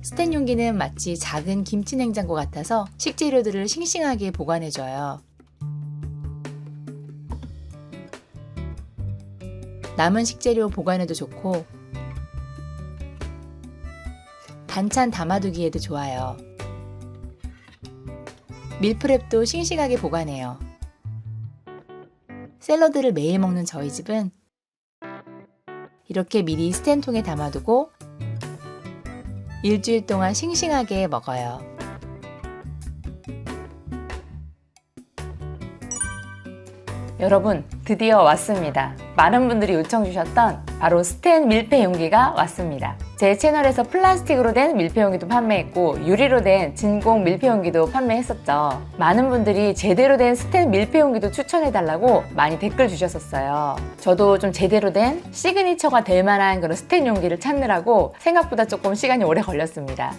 스텐 용기는 마치 작은 김치 냉장고 같아서 식재료들을 싱싱하게 보관해줘요. 남은 식재료 보관해도 좋고 반찬 담아두기에도 좋아요. 밀프렙도 싱싱하게 보관해요. 샐러드를 매일 먹는 저희 집은 이렇게 미리 스텐통에 담아두고 일주일 동안 싱싱하게 먹어요. 여러분, 드디어 왔습니다. 많은 분들이 요청 주셨던 바로 스텐 밀폐 용기가 왔습니다. 제 채널에서 플라스틱으로 된 밀폐 용기도 판매했고 유리로 된 진공 밀폐 용기도 판매했었죠. 많은 분들이 제대로 된 스텐 밀폐 용기도 추천해달라고 많이 댓글 주셨었어요. 저도 좀 제대로 된 시그니처가 될 만한 그런 스텐 용기를 찾느라고 생각보다 조금 시간이 오래 걸렸습니다.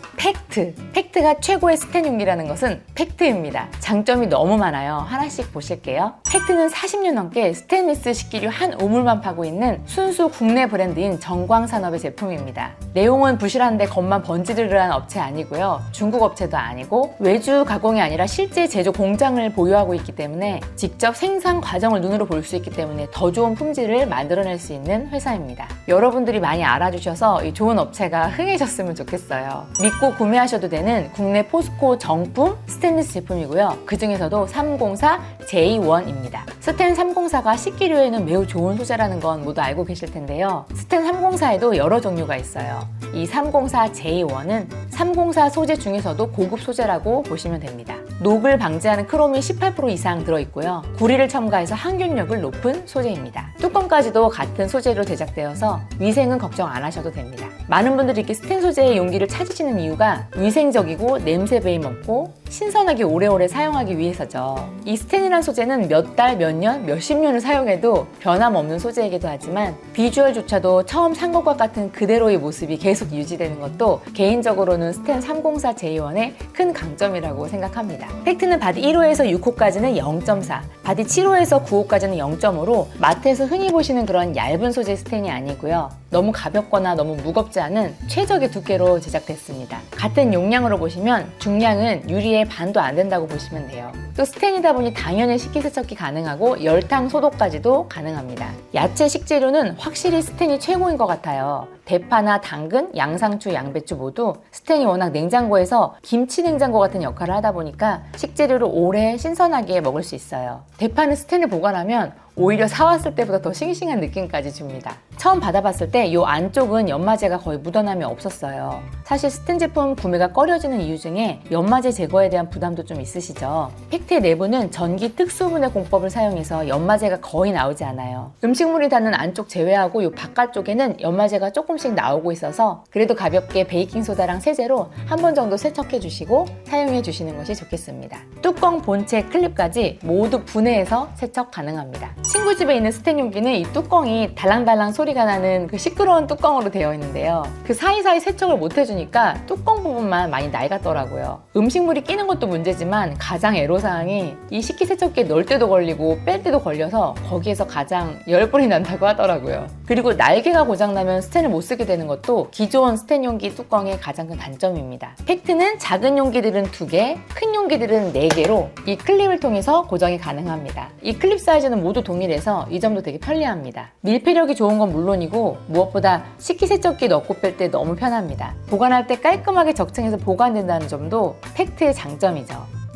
팩트가 최고의 스텐 용기라는 것은 팩트입니다. 장점이 너무 많아요. 하나씩 보실게요. 팩트는 40년 넘게 스테인리스 식기류 한 우물만 파고 있는 순수 국내 브랜드인 정광산업의 제품입니다. 내용은 부실한데 겉만 번지르르한 업체 아니고요. 중국 업체도 아니고 외주 가공이 아니라 실제 제조 공장을 보유하고 있기 때문에 직접 생산 과정을 눈으로 볼 수 있기 때문에 더 좋은 품질을 만들어낼 수 있는 회사입니다. 여러분들이 많이 알아주셔서 이 좋은 업체가 흥해졌으면 좋겠어요. 믿고 구매하셔도 되는 국내 포스코 정품 스테인리스 제품이고요. 그 중에서도 304 J1입니다. 스텐 304가 식기류에는 매우 좋은 소재라는 건 모두 알고 계실 텐데요. 스텐 304에도 여러 종류가 있어요. 이 304 J1은 304 소재 중에서도 고급 소재라고 보시면 됩니다. 녹을 방지하는 크롬이 18% 이상 들어있고요. 구리를 첨가해서 항균력을 높은 소재입니다. 뚜껑까지도 같은 소재로 제작되어서 위생은 걱정 안 하셔도 됩니다. 많은 분들이 이렇게 스텐 소재의 용기를 찾으시는 이유가 위생적이고 냄새 배임 없고 신선하게 오래오래 사용하기 위해서죠. 이 스텐이라는 소재는 몇 달, 몇 년, 몇십 년을 사용해도 변함없는 소재이기도 하지만 비주얼조차도 처음 산 것과 같은 그대로의 모습이 계속 유지되는 것도 개인적으로는 스텐 304 J1의 큰 강점이라고 생각합니다. 팩트는 바디 1호에서 6호까지는 0.4, 바디 7호에서 9호까지는 0.5로 마트에서 흔히 보시는 그런 얇은 소재 스텐이 아니고요. 너무 가볍거나 너무 무겁지 않은 최적의 두께로 제작됐습니다. 같은 용량으로 보시면 중량은 유리의 반도 안 된다고 보시면 돼요. 또 스텐이다 보니 당연히 식기세척기 가능하고 열탕 소독까지도 가능합니다. 야채 식재료는 확실히 스텐이 최고인 것 같아요. 대파나 당근, 양상추, 양배추 모두 스텐이 워낙 냉장고에서 김치 냉장고 같은 역할을 하다 보니까 식재료를 오래 신선하게 먹을 수 있어요. 대파는 스텐에 보관하면 오히려 사왔을 때보다 더 싱싱한 느낌까지 줍니다. 처음 받아봤을 때 이 안쪽은 연마제가 거의 묻어남이 없었어요. 사실 스텐 제품 구매가 꺼려지는 이유 중에 연마제 제거에 대한 부담도 좀 있으시죠. 팩트의 내부는 전기 특수분해 공법을 사용해서 연마제가 거의 나오지 않아요. 음식물이 닿는 안쪽 제외하고 이 바깥쪽에는 연마제가 조금씩 나오고 있어서 그래도 가볍게 베이킹소다랑 세제로 한 번 정도 세척해 주시고 사용해 주시는 것이 좋겠습니다. 뚜껑, 본체, 클립까지 모두 분해해서 세척 가능합니다. 친구 집에 있는 스텐 용기는 이 뚜껑이 달랑달랑 소리가 나는 그 시끄러운 뚜껑으로 되어 있는데요. 그 사이사이 세척을 못 해주니까 뚜껑 부분만 많이 낡았더라고요. 음식물이 끼는 것도 문제지만 가장 애로사항이 이 식기세척기에 넣을 때도 걸리고 뺄 때도 걸려서 거기에서 가장 열불이 난다고 하더라고요. 그리고 날개가 고장나면 스텐을 못 쓰게 되는 것도 기존 스텐 용기 뚜껑의 가장 큰 단점입니다. 팩트는 작은 용기들은 2개, 큰 용기들은 4개로 이 클립을 통해서 고정이 가능합니다. 이 클립 사이즈는 모두 동일해서 이 점도 되게 편리합니다. 밀폐력이 좋은 건 물론이고 무엇보다 식기세척기에 넣고 뺄 때 너무 편합니다. 보관할 때 깔끔하게 적층해서 보관된다는 점도 팩트의 장점이죠.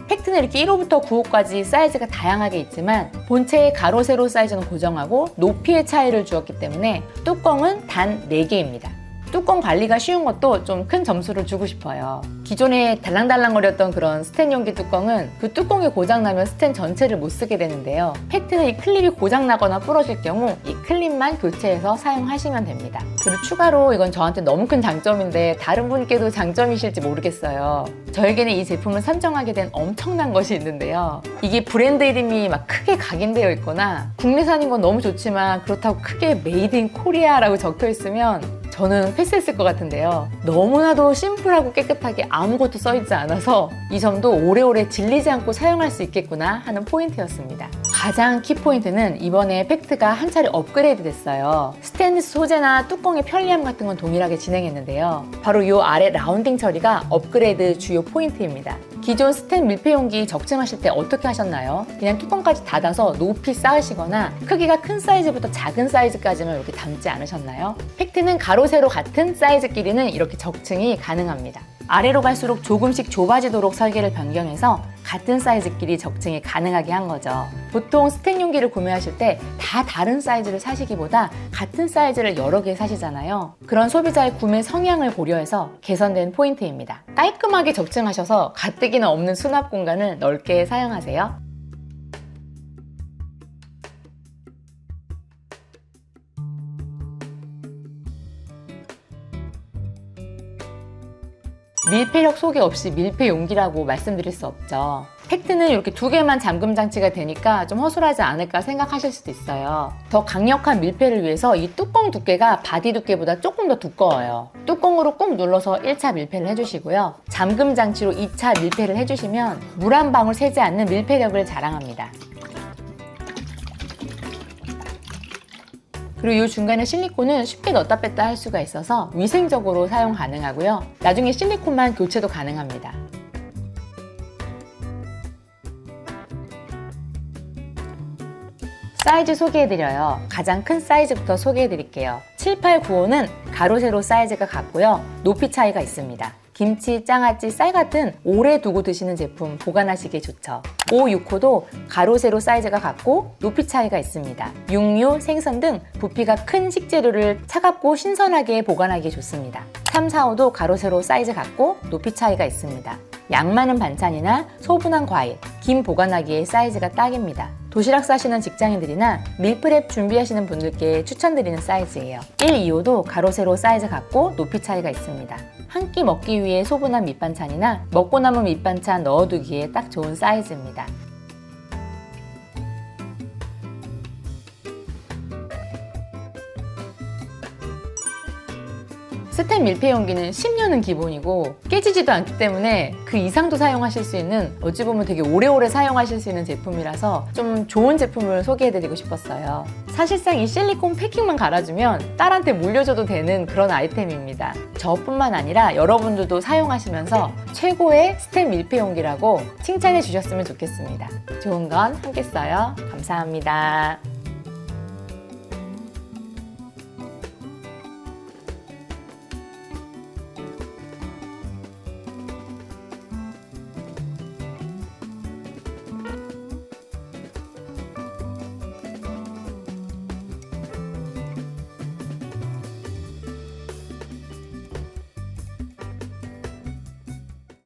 팩트는 이렇게 1호부터 9호까지 사이즈가 다양하게 있지만 본체의 가로, 세로 사이즈는 고정하고 높이의 차이를 주었기 때문에 뚜껑은 단 4개입니다. 뚜껑 관리가 쉬운 것도 좀 큰 점수를 주고 싶어요. 기존에 달랑달랑거렸던 그런 스텐 용기 뚜껑은 그 뚜껑이 고장나면 스텐 전체를 못 쓰게 되는데요. 팩트는 이 클립이 고장나거나 부러질 경우 이 클립만 교체해서 사용하시면 됩니다. 그리고 추가로 이건 저한테 너무 큰 장점인데 다른 분께도 장점이실지 모르겠어요. 저에게는 이 제품을 선정하게 된 엄청난 것이 있는데요. 이게 브랜드 이름이 막 크게 각인되어 있거나 국내산인 건 너무 좋지만 그렇다고 크게 메이드 인 코리아라고 적혀 있으면 저는 패스했을 것 같은데요. 너무나도 심플하고 깨끗하게 아무것도 써있지 않아서 이 점도 오래오래 질리지 않고 사용할 수 있겠구나 하는 포인트였습니다. 가장 키포인트는 이번에 팩트가 한 차례 업그레이드 됐어요. 스테인리스 소재나 뚜껑의 편리함 같은 건 동일하게 진행했는데요. 바로 이 아래 라운딩 처리가 업그레이드 주요 포인트입니다. 기존 스텐 밀폐용기 적층하실 때 어떻게 하셨나요? 그냥 뚜껑까지 닫아서 높이 쌓으시거나 크기가 큰 사이즈부터 작은 사이즈까지만 이렇게 담지 않으셨나요? 팩트는 가로 세로 같은 사이즈끼리는 이렇게 적층이 가능합니다. 아래로 갈수록 조금씩 좁아지도록 설계를 변경해서 같은 사이즈끼리 적층이 가능하게 한 거죠. 보통 스텐 용기를 구매하실 때 다 다른 사이즈를 사시기보다 같은 사이즈를 여러 개 사시잖아요. 그런 소비자의 구매 성향을 고려해서 개선된 포인트입니다. 깔끔하게 적층하셔서 가뜩이나 없는 수납 공간을 넓게 사용하세요. 밀폐력 소개 없이 밀폐 용기라고 말씀드릴 수 없죠. 팩트는 이렇게 두 개만 잠금 장치가 되니까 좀 허술하지 않을까 생각하실 수도 있어요. 더 강력한 밀폐를 위해서 이 뚜껑 두께가 바디 두께보다 조금 더 두꺼워요. 뚜껑으로 꾹 눌러서 1차 밀폐를 해주시고요. 잠금 장치로 2차 밀폐를 해주시면 물 한 방울 새지 않는 밀폐력을 자랑합니다. 그리고 이 중간에 실리콘은 쉽게 넣었다 뺐다 할 수가 있어서 위생적으로 사용 가능하고요. 나중에 실리콘만 교체도 가능합니다. 사이즈 소개해드려요. 가장 큰 사이즈부터 소개해드릴게요. 7895는 가로 세로 사이즈가 같고요. 높이 차이가 있습니다. 김치, 장아찌, 쌀 같은 오래 두고 드시는 제품 보관하시기에 좋죠. 569도 가로 세로 사이즈가 같고 높이 차이가 있습니다. 육류, 생선 등 부피가 큰 식재료를 차갑고 신선하게 보관하기에 좋습니다. 345도 가로 세로 사이즈 같고 높이 차이가 있습니다. 양 많은 반찬이나 소분한 과일, 김 보관하기에 사이즈가 딱입니다. 도시락 싸시는 직장인들이나 밀프렙 준비하시는 분들께 추천드리는 사이즈예요. 125도 가로 세로 사이즈 같고 높이 차이가 있습니다. 한 끼 먹기 위해 소분한 밑반찬이나 먹고 남은 밑반찬 넣어두기에 딱 좋은 사이즈입니다. 스텐 밀폐 용기는 10년은 기본이고 깨지지도 않기 때문에 그 이상도 사용하실 수 있는, 어찌 보면 되게 오래오래 사용하실 수 있는 제품이라서 좀 좋은 제품을 소개해드리고 싶었어요. 사실상 이 실리콘 패킹만 갈아주면 딸한테 물려줘도 되는 그런 아이템입니다. 저뿐만 아니라 여러분들도 사용하시면서 최고의 스텐 밀폐 용기라고 칭찬해 주셨으면 좋겠습니다. 좋은 건 함께 써요. 감사합니다.